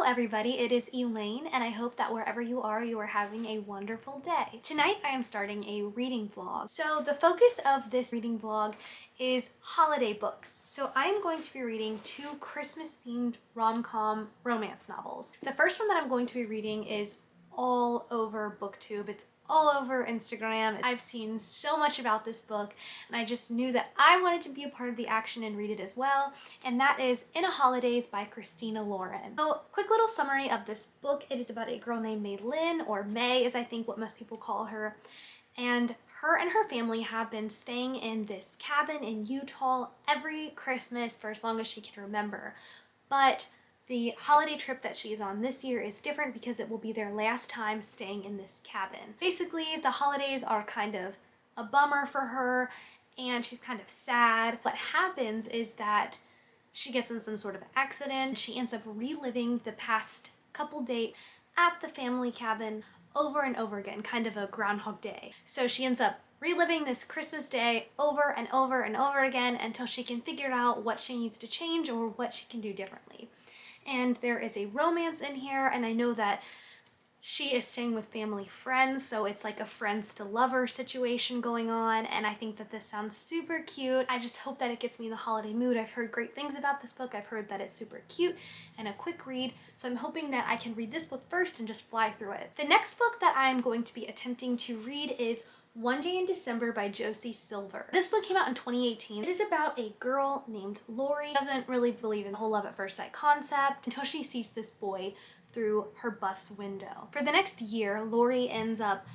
everybody, it is Elayne, and I hope that wherever you are having a wonderful day. Tonight I am starting a reading vlog. So the focus of this reading vlog is holiday books. So I am going to be reading 2 Christmas-themed rom-com romance novels. The first one that I'm going to be reading is all over BookTube. It's all over Instagram. I've seen so much about this book, and I just knew that I wanted to be a part of the action and read it as well, and that is In a Holidays by Christina Lauren. So, quick little summary of this book. It is about a girl named Maylin, or May is I think what most people call her, and her family have been staying in this cabin in Utah every Christmas for as long as she can remember. But the holiday trip that she's on this year is different because it will be their last time staying in this cabin. Basically, the holidays are kind of a bummer for her and she's kind of sad. What happens is that she gets in some sort of accident. She ends up reliving the past couple days at the family cabin over and over again, kind of a Groundhog Day. So she ends up reliving this Christmas day over and over and over again until she can figure out what she needs to change or what she can do differently. And there is a romance in here, and I know that she is staying with family friends, so it's like a friends to lover situation going on, and I think that this sounds super cute. I just hope that it gets me in the holiday mood. I've heard great things about this book. I've heard that it's super cute and a quick read, so I'm hoping that I can read this book first and just fly through it. The next book that I'm going to be attempting to read is One Day in December by Josie Silver. This book came out in 2018. It is about a girl named Lori. She doesn't really believe in the whole love at first sight concept until she sees this boy through her bus window. For the next year, Lori ends up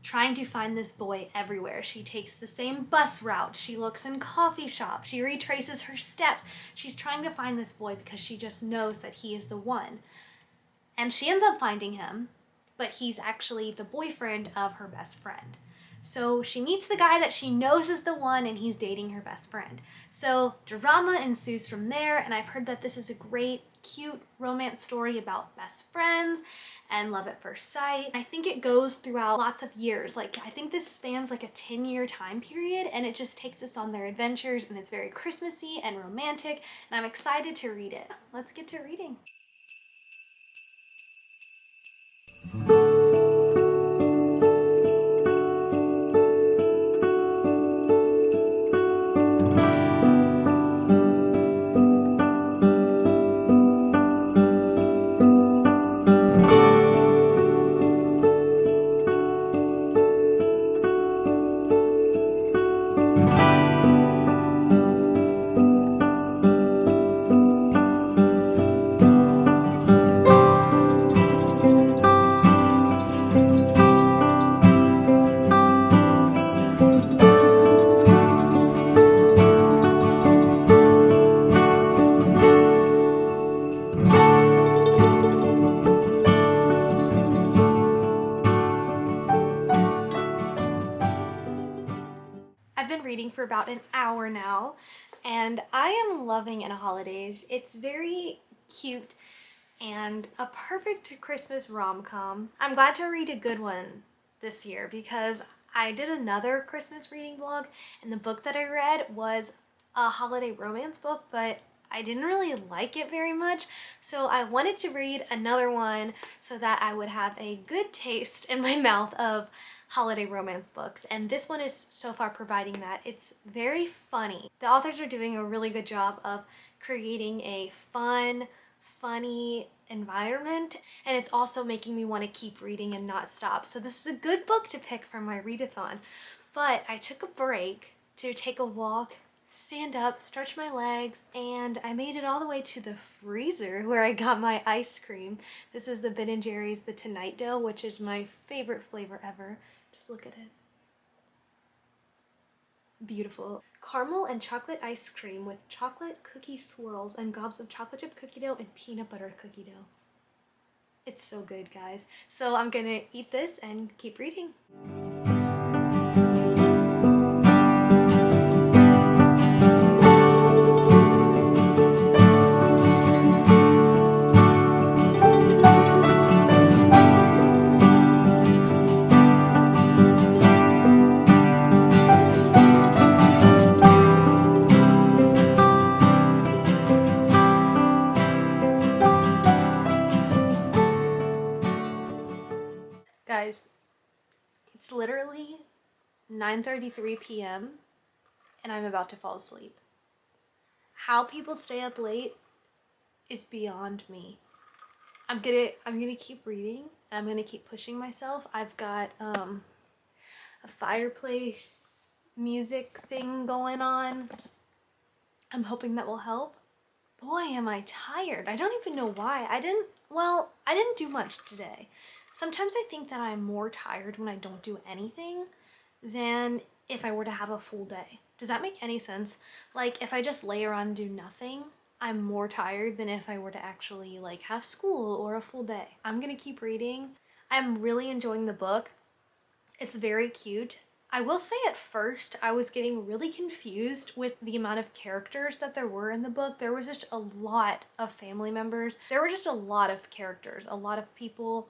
trying to find this boy everywhere. She takes the same bus route. She looks in coffee shops. She retraces her steps. She's trying to find this boy because she just knows that he is the one. And she ends up finding him, but he's actually the boyfriend of her best friend. So she meets the guy that she knows is the one, and he's dating her best friend. So drama ensues from there, and I've heard that this is a great, cute romance story about best friends and love at first sight. I think it goes throughout lots of years. Like, I think this spans like a 10-year time period, and it just takes us on their adventures, and it's very Christmassy and romantic, and I'm excited to read it. Let's get to reading. I've been reading for about an hour now, and I am loving In a Holidays. It's very cute and a perfect Christmas rom-com. I'm glad to read a good one this year because I did another Christmas reading vlog, and the book that I read was a holiday romance book, but I didn't really like it very much, so I wanted to read another one so that I would have a good taste in my mouth of holiday romance books, and this one is so far providing that. It's very funny. The authors are doing a really good job of creating a fun, funny environment, and it's also making me want to keep reading and not stop. So this is a good book to pick for my readathon. But I took a break to take a walk, stand up, stretch my legs, and I made it all the way to the freezer where I got my ice cream. This is the Ben & Jerry's The Tonight Dough, which is my favorite flavor ever. Just look at it. Beautiful. Caramel and chocolate ice cream with chocolate cookie swirls and gobs of chocolate chip cookie dough and peanut butter cookie dough. It's so good, guys. So I'm gonna eat this and keep reading. Guys, it's literally 9:33 p.m. and I'm about to fall asleep. How people stay up late is beyond me. I'm gonna keep reading and I'm gonna keep pushing myself. I've got a fireplace music thing going on. I'm hoping that will help. Boy, am I tired. I don't even know why. I didn't do much today. Sometimes I think that I'm more tired when I don't do anything than if I were to have a full day. Does that make any sense? Like, if I just lay around and do nothing, I'm more tired than if I were to actually like have school or a full day. I'm gonna keep reading. I'm really enjoying the book. It's very cute. I will say at first I was getting really confused with the amount of characters that there were in the book. There was just a lot of family members. There were just a lot of characters, a lot of people,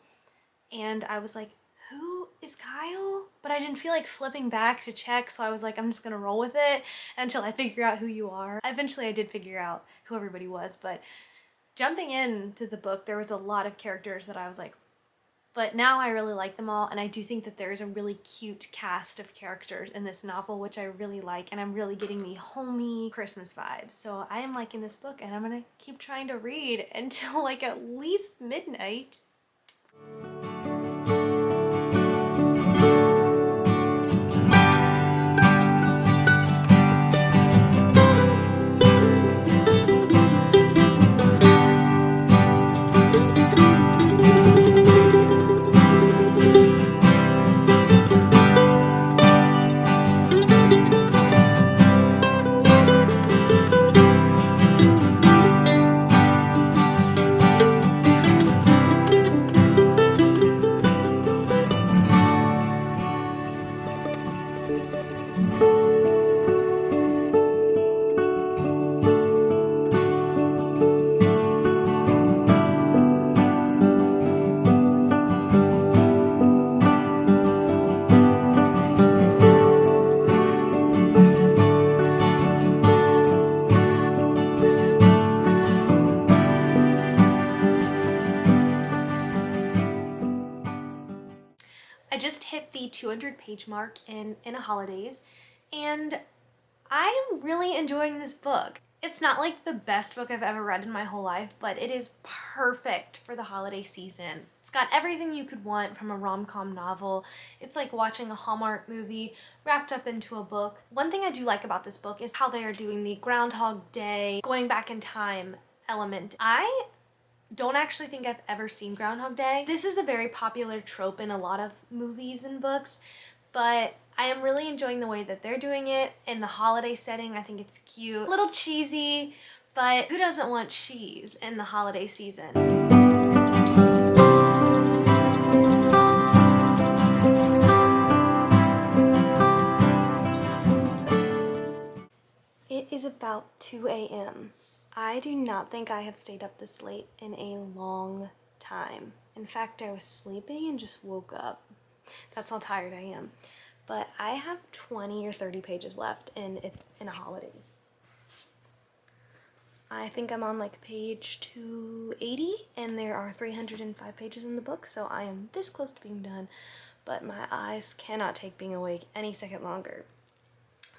and I was like, who is Kyle? But I didn't feel like flipping back to check, so I was like, I'm just gonna roll with it until I figure out who you are. Eventually I did figure out who everybody was, but jumping into the book, there was a lot of characters that I was like, but now I really like them all, and I do think that there's a really cute cast of characters in this novel, which I really like, and I'm really getting the homey Christmas vibes. So I am liking this book, and I'm gonna keep trying to read until like at least midnight. I just hit the 200-page mark in a holidays, and I am really enjoying this book. It's not like the best book I've ever read in my whole life, but it is perfect for the holiday season. It's got everything you could want from a rom-com novel. It's like watching a Hallmark movie wrapped up into a book. One thing I do like about this book is how they are doing the Groundhog Day, going back in time element. I don't actually think I've ever seen Groundhog Day. This is a very popular trope in a lot of movies and books, but I am really enjoying the way that they're doing it in the holiday setting. I think it's cute. A little cheesy, but who doesn't want cheese in the holiday season? It is about 2 a.m. I do not think I have stayed up this late in a long time. In fact, I was sleeping and just woke up. That's how tired I am. But I have 20 or 30 pages left in a holidays. I think I'm on like page 280, and there are 305 pages in the book, so I am this close to being done, but my eyes cannot take being awake any second longer.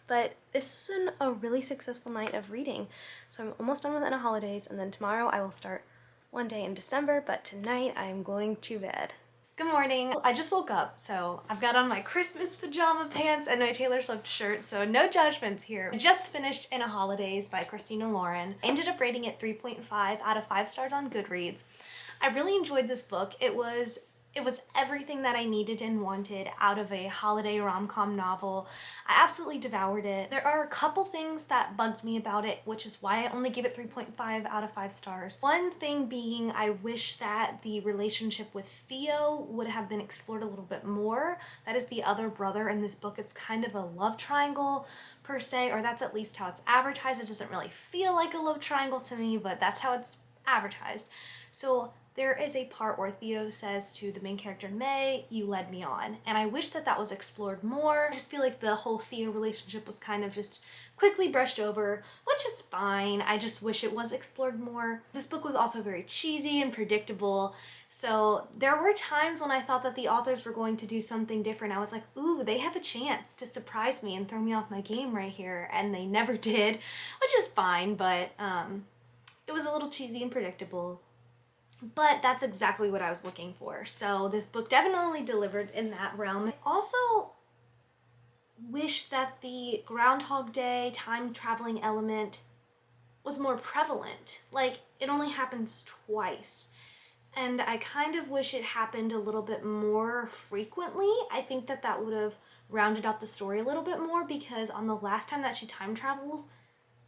But this is a really successful night of reading. So I'm almost done with In a Holidays, and then tomorrow I will start one day in December, but tonight I'm going to bed. Good morning. I just woke up, so I've got on my Christmas pajama pants and my Taylor Swift shirt, so no judgments here. I just finished In a Holidays by Christina Lauren. I ended up rating it 3.5 out of 5 stars on Goodreads. I really enjoyed this book. It was everything that I needed and wanted out of a holiday rom-com novel. I absolutely devoured it. There are a couple things that bugged me about it, which is why I only gave it 3.5 out of 5 stars. One thing being, I wish that the relationship with Theo would have been explored a little bit more. That is the other brother in this book. It's kind of a love triangle per se, or that's at least how it's advertised. It doesn't really feel like a love triangle to me, but that's how it's advertised. So there is a part where Theo says to the main character May, "You led me on." And I wish that that was explored more. I just feel like the whole Theo relationship was kind of just quickly brushed over, which is fine. I just wish it was explored more. This book was also very cheesy and predictable. So there were times when I thought that the authors were going to do something different. I was like, ooh, they have a chance to surprise me and throw me off my game right here. And they never did, which is fine, but it was a little cheesy and predictable. But that's exactly what I was looking for. So this book definitely delivered in that realm. I also wish that the Groundhog Day time traveling element was more prevalent. Like, it only happens twice. And I kind of wish it happened a little bit more frequently. I think that that would have rounded out the story a little bit more, because on the last time that she time travels,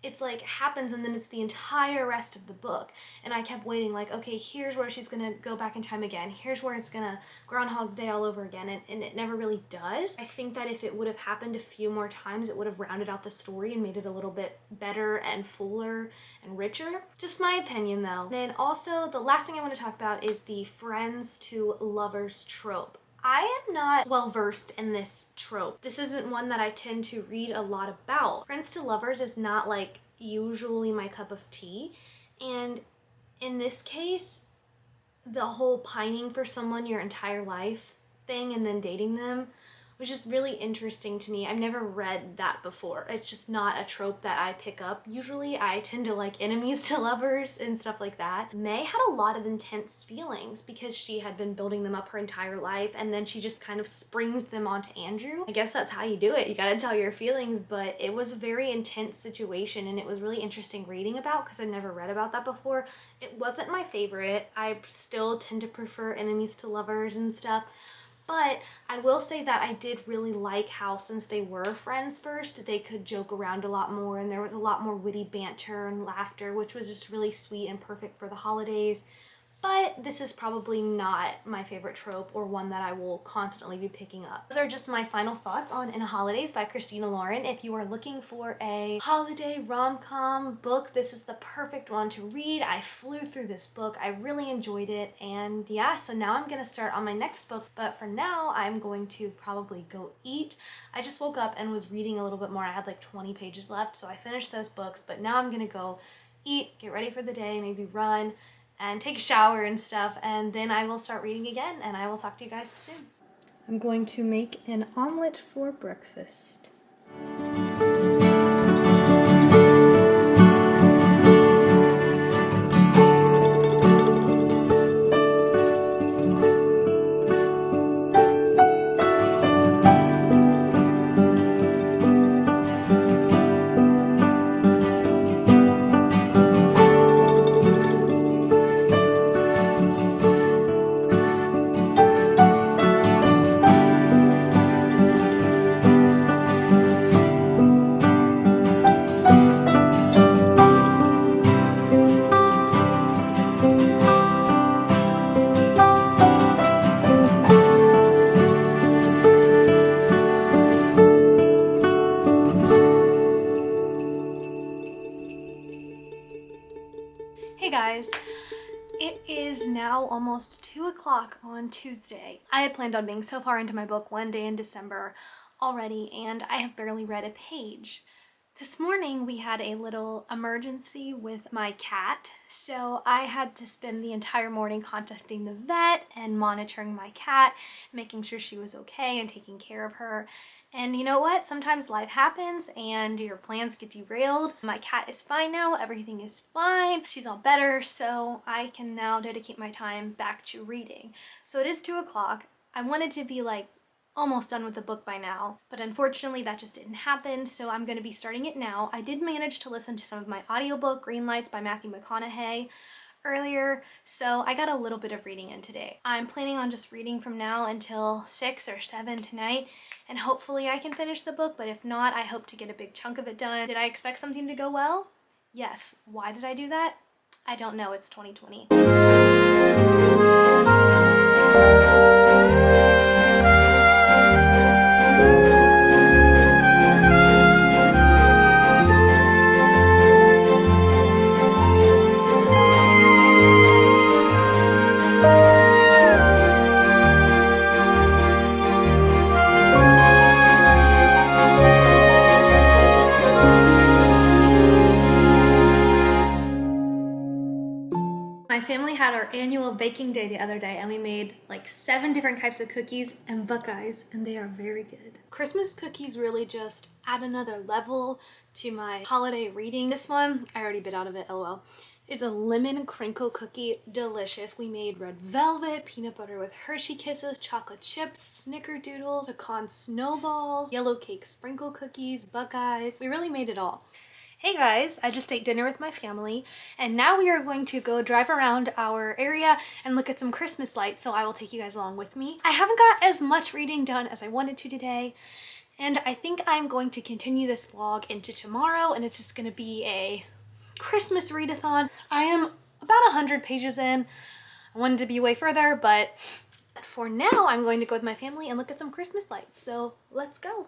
it's like happens and then it's the entire rest of the book. And I kept waiting, like, okay, here's where she's gonna go back in time again. Here's where it's gonna Groundhog's Day all over again. And it never really does. I think that if it would have happened a few more times, it would have rounded out the story and made it a little bit better and fuller and richer. Just my opinion though. Then also, the last thing I want to talk about is the friends to lovers trope. I am not well versed in this trope. This isn't one that I tend to read a lot about. Friends to lovers is not like usually my cup of tea. And in this case, the whole pining for someone your entire life thing and then dating them was just really interesting to me. I've never read that before. It's just not a trope that I pick up. Usually I tend to like enemies to lovers and stuff like that. May had a lot of intense feelings because she had been building them up her entire life, and then she just kind of springs them onto Andrew. I guess that's how you do it. You gotta tell your feelings, but it was a very intense situation and it was really interesting reading about because I'd never read about that before. It wasn't my favorite. I still tend to prefer enemies to lovers and stuff. But I will say that I did really like how, since they were friends first, they could joke around a lot more and there was a lot more witty banter and laughter, which was just really sweet and perfect for the holidays. But this is probably not my favorite trope or one that I will constantly be picking up. Those are just my final thoughts on In Holidays by Christina Lauren. If you are looking for a holiday rom-com book, this is the perfect one to read. I flew through this book. I really enjoyed it. And yeah, so now I'm gonna start on my next book. But for now, I'm going to probably go eat. I just woke up and was reading a little bit more. I had like 20 pages left, so I finished those books. But now I'm gonna go eat, get ready for the day, maybe run, and take a shower and stuff, and then I will start reading again, and I will talk to you guys soon. I'm going to make an omelet for breakfast. Hey guys, it is now almost 2 o'clock on Tuesday. I had planned on being so far into my book one day in December already, and I have barely read a page. This morning we had a little emergency with my cat, so I had to spend the entire morning contacting the vet and monitoring my cat, making sure she was okay and taking care of her. And you know what? Sometimes life happens and your plans get derailed. My cat is fine now, everything is fine, she's all better, so I can now dedicate my time back to reading. So it is 2 o'clock. I wanted to be like almost done with the book by now, but unfortunately that just didn't happen, so I'm going to be starting it now. I did manage to listen to some of my audiobook, Green Lights by Matthew McConaughey, earlier, so I got a little bit of reading in today. I'm planning on just reading from now until 6 or 7 tonight, and hopefully I can finish the book, but if not, I hope to get a big chunk of it done. Did I expect something to go well? Yes. Why did I do that? I don't know, it's 2020. annual baking day the other day and we made like 7 different types of cookies and Buckeyes, and they are very good. Christmas cookies really just add another level to my holiday reading. This one, I already bit out of it, lol, is a lemon crinkle cookie. Delicious. We made red velvet, peanut butter with Hershey Kisses, chocolate chips, snickerdoodles, pecan snowballs, yellow cake sprinkle cookies, Buckeyes. We really made it all. Hey guys, I just ate dinner with my family and now we are going to go drive around our area and look at some Christmas lights, so I will take you guys along with me. I haven't got as much reading done as I wanted to today, and I think I'm going to continue this vlog into tomorrow, and it's just going to be a Christmas readathon. I am about 100 pages in. I wanted to be way further, but for now I'm going to go with my family and look at some Christmas lights, so let's go.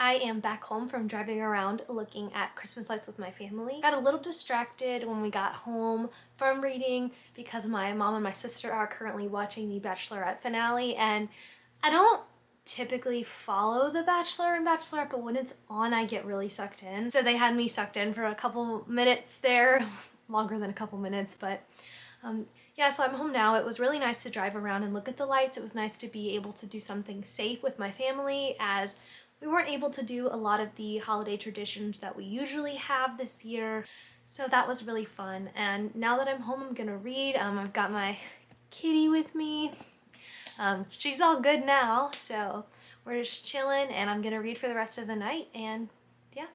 I am back home from driving around looking at Christmas lights with my family. Got a little distracted when we got home from reading because my mom and my sister are currently watching the Bachelorette finale, and I don't typically follow The Bachelor and Bachelorette, but when it's on I get really sucked in. So they had me sucked in for a couple minutes there, longer than a couple minutes, but yeah, so I'm home now. It was really nice to drive around and look at the lights. It was nice to be able to do something safe with my family, as we weren't able to do a lot of the holiday traditions that we usually have this year. So that was really fun. And now that I'm home, I'm gonna read. I've got my kitty with me. She's all good now, so we're just chilling, and I'm gonna read for the rest of the night, and yeah.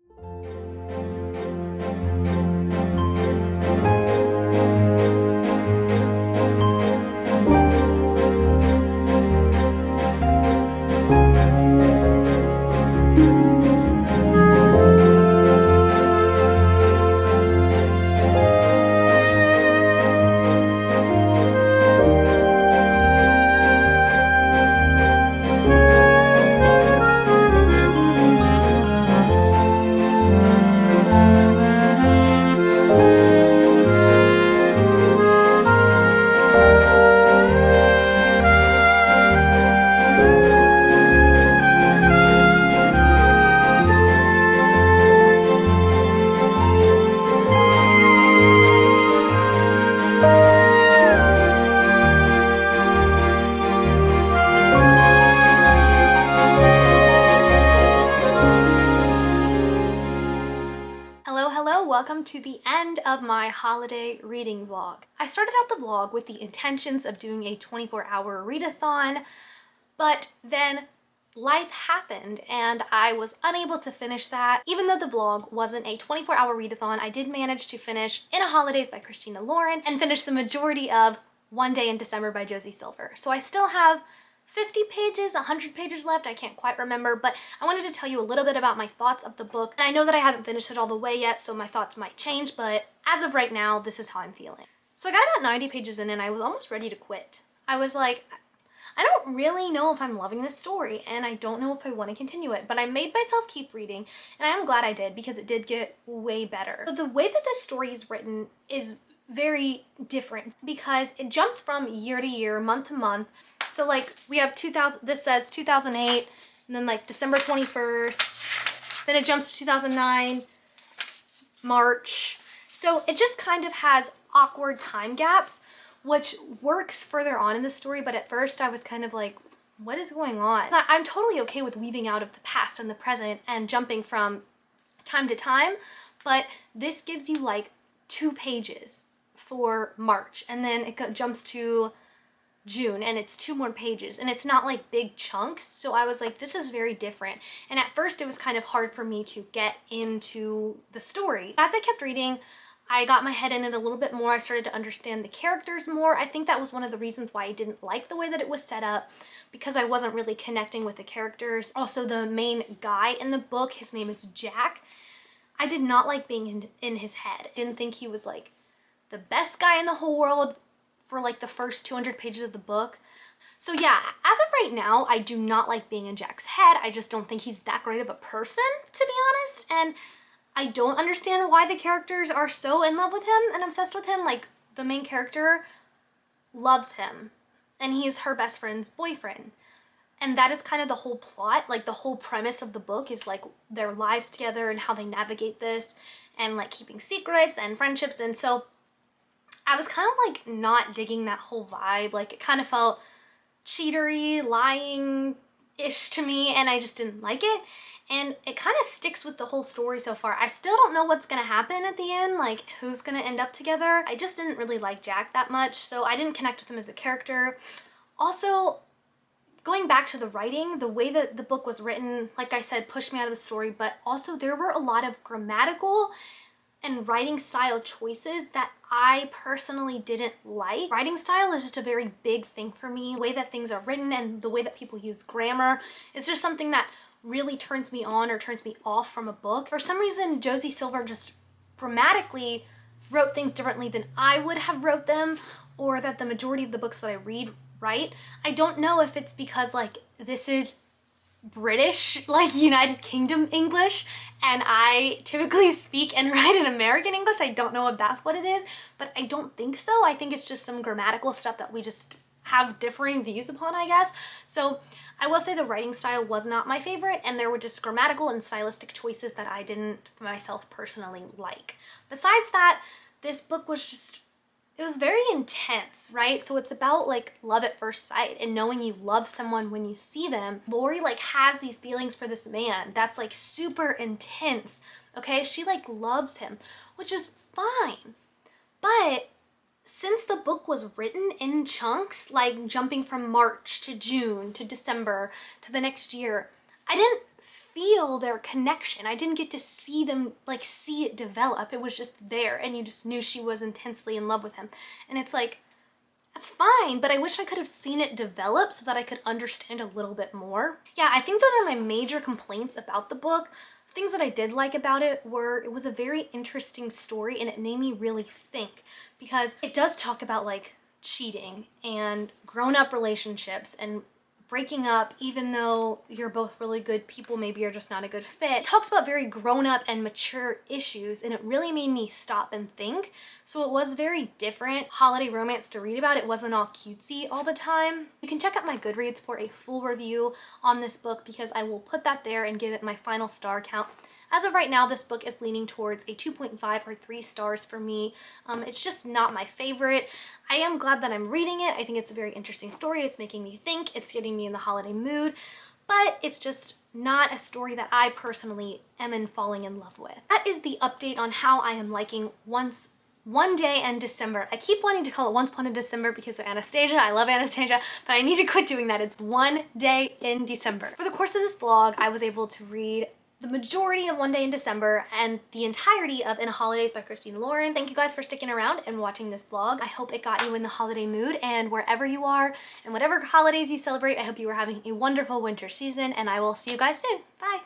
Welcome to the end of my holiday reading vlog. I started out the vlog with the intentions of doing a 24-hour readathon, but then life happened and I was unable to finish that. Even though the vlog wasn't a 24-hour readathon, I did manage to finish In a Holidays by Christina Lauren and finish the majority of One Day in December by Josie Silver. So I still have 50 pages, 100 pages left, I can't quite remember, but I wanted to tell you a little bit about my thoughts of the book. And I know that I haven't finished it all the way yet, so my thoughts might change, but as of right now, this is how I'm feeling. So I got about 90 pages in and I was almost ready to quit. I was like, I don't really know if I'm loving this story and I don't know if I want to continue it, but I made myself keep reading, and I am glad I did because it did get way better. So the way that this story is written is very different because it jumps from year to year, month to month. So like we have 2000, this says 2008, and then like December 21st, then it jumps to 2009, March. So it just kind of has awkward time gaps, which works further on in the story, but at first I was kind of like, what is going on? I'm totally okay with leaving out of the past and the present and jumping from time to time, but this gives you like 2 pages for March, and then it jumps to June, and it's 2 more pages, and it's not like big chunks. So I was like, this is very different. And at first it was kind of hard for me to get into the story. As I kept reading, I got my head in it a little bit more. I started to understand the characters more. I think that was one of the reasons why I didn't like the way that it was set up, because I wasn't really connecting with the characters. Also, the main guy in the book, his name is Jack. I did not like being in his head. Didn't think he was like the best guy in the whole world for like the first 200 pages of the book. So yeah, as of right now, I do not like being in Jack's head. I just don't think he's that great of a person, to be honest. And I don't understand why the characters are so in love with him and obsessed with him. Like, the main character loves him, and he's her best friend's boyfriend. And that is kind of the whole plot. Like, the whole premise of the book is like their lives together and how they navigate this, and like keeping secrets and friendships. And so I was kind of like not digging that whole vibe. Like, it kind of felt cheatery, lying-ish to me, and I just didn't like it. And it kind of sticks with the whole story so far. I still don't know what's gonna happen at the end, like who's gonna end up together. I just didn't really like Jack that much, so I didn't connect with him as a character. Also, going back to the writing, the way that the book was written, like I said, pushed me out of the story, but also there were a lot of grammatical and writing style choices that I personally didn't like. Writing style is just a very big thing for me. The way that things are written and the way that people use grammar is just something that really turns me on or turns me off from a book. For some reason, Josie Silver just grammatically wrote things differently than I would have wrote them, or that the majority of the books that I read write. I don't know if it's because like this is British, like United Kingdom English, and I typically speak and write in American English. I don't know if that's what it is, but I don't think so. I think it's just some grammatical stuff that we just have differing views upon, I guess. So I will say the writing style was not my favorite, and there were just grammatical and stylistic choices that I didn't myself personally like. Besides that, this book was just, it was very intense, right? So it's about like love at first sight and knowing you love someone when you see them. Lori like has these feelings for this man that's like super intense, okay? She like loves him, which is fine. But since the book was written in chunks, like jumping from March to June to December to the next year, I didn't feel their connection. I didn't get to see them, like see it develop. It was just there, and you just knew she was intensely in love with him. And it's like, that's fine, but I wish I could have seen it develop so that I could understand a little bit more. Yeah, I think those are my major complaints about the book. Things that I did like about it were, it was a very interesting story, and it made me really think, because it does talk about like cheating and grown-up relationships and breaking up even though you're both really good people, maybe you're just not a good fit. It talks about very grown-up and mature issues, and it really made me stop and think. So it was very different holiday romance to read about. It wasn't all cutesy all the time. You can check out my Goodreads for a full review on this book, because I will put that there and give it my final star count. As of right now, this book is leaning towards a 2.5 or 3 stars for me. It's just not my favorite. I am glad that I'm reading it. I think it's a very interesting story. It's making me think. It's getting me in the holiday mood. But it's just not a story that I personally am falling in love with. That is the update on how I am liking One Day in December. I keep wanting to call it Once Upon a December because of Anastasia. I love Anastasia, but I need to quit doing that. It's One Day in December. For the course of this vlog, I was able to read the majority of One Day in December and the entirety of In Holidays by Christine Lauren. Thank you guys for sticking around and watching this vlog. I hope it got you in the holiday mood, and wherever you are and whatever holidays you celebrate, I hope you are having a wonderful winter season, and I will see you guys soon. Bye!